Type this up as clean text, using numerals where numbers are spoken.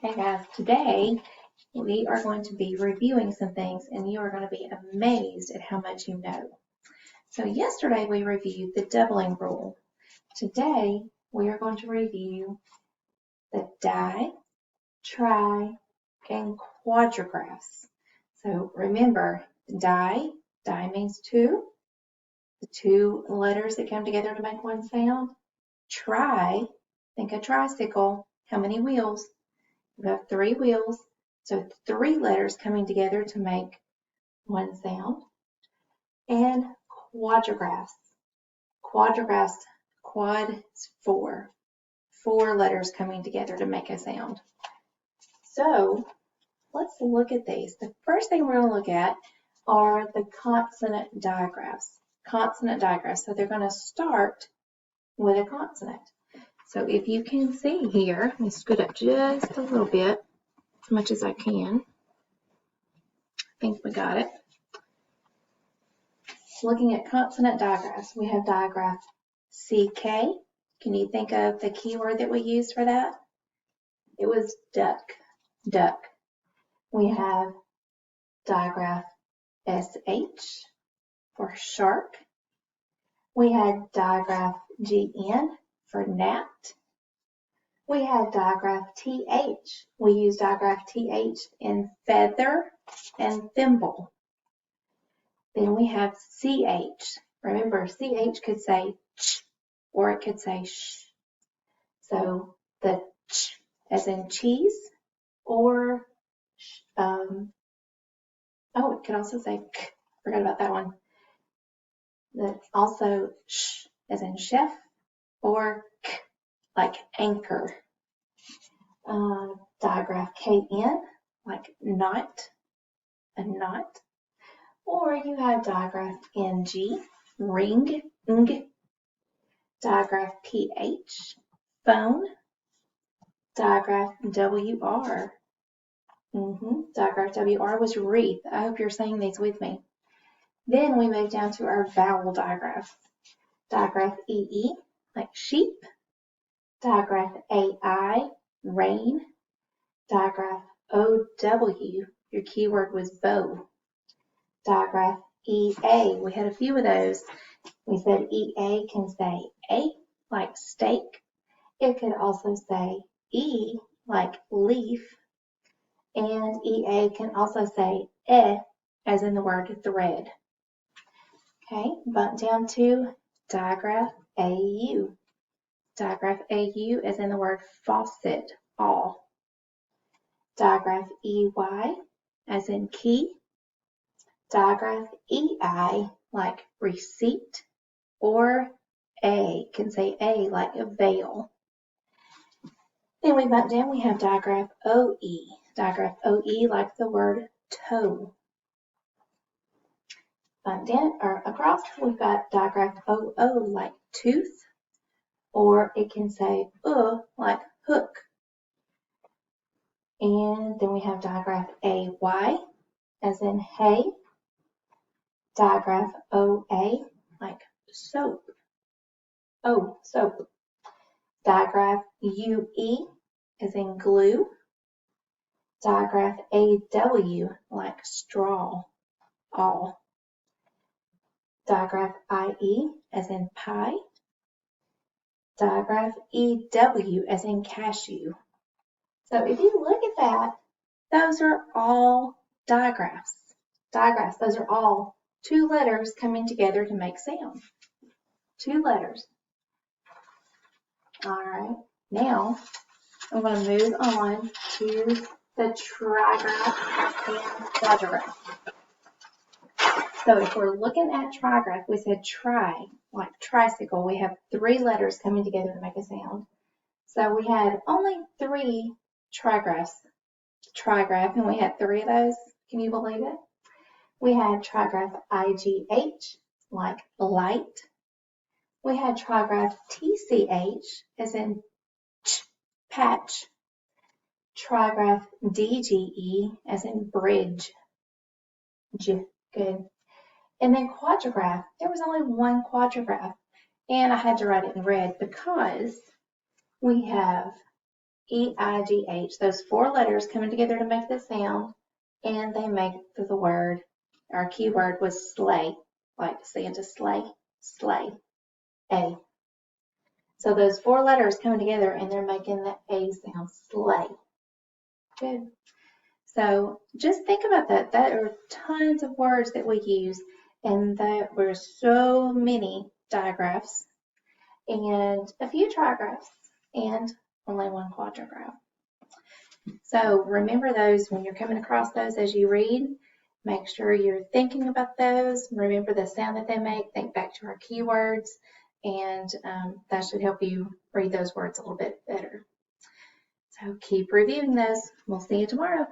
Hey guys, today we are going to be reviewing some things and you are going to be amazed at how much you know. So yesterday we reviewed the doubling rule. Today we are going to review the di, tri, and quadrigraphs. So remember, di means two, the two letters that come together to make one sound. Tri, think a tricycle, how many wheels? You have three wheels. So three letters coming together to make one sound. And quadrigraphs. Quadrigraphs, quad is four. Four letters coming together to make a sound. So let's look at these. The first thing we're going to look at are the consonant digraphs. Consonant digraphs. So they're going to start with a consonant. So if you can see here, let me scoot up just a little bit, as much as I can. I think we got it. Looking at consonant digraphs, we have digraph CK. Can you think of the keyword that we used for that? It was duck, duck. We have digraph SH for shark. We had digraph GN for gnat. We had digraph TH. We used digraph TH in feather and thimble. Then we have CH. Remember, CH could say ch or it could say sh. So the ch as in cheese or it could also say k. Forgot about that one. That's also sh as in chef or k like anchor. Digraph KN like knot, a knot. Or you have digraph NG, ring, ng. Digraph PH, phone. Digraph WR. Digraph WR was wreath. I hope you're saying these with me. Then we move down to our vowel digraphs. Digraph EE, like sheep. Digraph AI, rain. Digraph OW, your keyword was bow. Digraph EA, we had a few of those. We said EA can say A, like steak. It could also say E, like leaf. And EA can also say as in the word thread. Okay, bump down to digraph AU. Digraph AU as in the word faucet, all. Digraph EY as in key. Digraph EI like receipt, or A, can say A like a veil. Then we bump down, we have digraph OE. Digraph OE like the word toe. Bump down or across, we've got digraph OO like tooth, or it can say like hook. And then we have digraph AY as in hay. Digraph OA like soap. Oh, soap. Digraph UE as in glue. Digraph AW like straw, all. Digraph IE as in pie. Digraph EW as in cashew. So if you look at that, those are all digraphs. Digraphs, those are all two letters coming together to make sound. Two letters. All right, now I'm going to move on to the trigraph and quadrigraph. So if we're looking at trigraph, we said tri, like tricycle. We have three letters coming together to make a sound. So we had only three trigraph, and we had three of those. Can you believe it? We had trigraph IGH, like light. We had trigraph TCH, as in patch. Trigraph DGE, as in bridge. Good. And then quadrigraph, there was only one quadrigraph, and I had to write it in red because we have E-I-G-H. Those 4 letters coming together to make the sound, and they make the word. Our keyword was sleigh, like Santa sleigh, sleigh, A. So those 4 letters coming together and they're making the A sound, sleigh. Good. So just think about that. There are tons of words that we use, and there were so many digraphs and a few trigraphs and only 1 quadrigraph. So remember those when you're coming across those as you read. Make sure you're thinking about those. Remember the sound that they make. Think back to our keywords, and that should help you read those words a little bit better. So keep reviewing those. We'll see you tomorrow.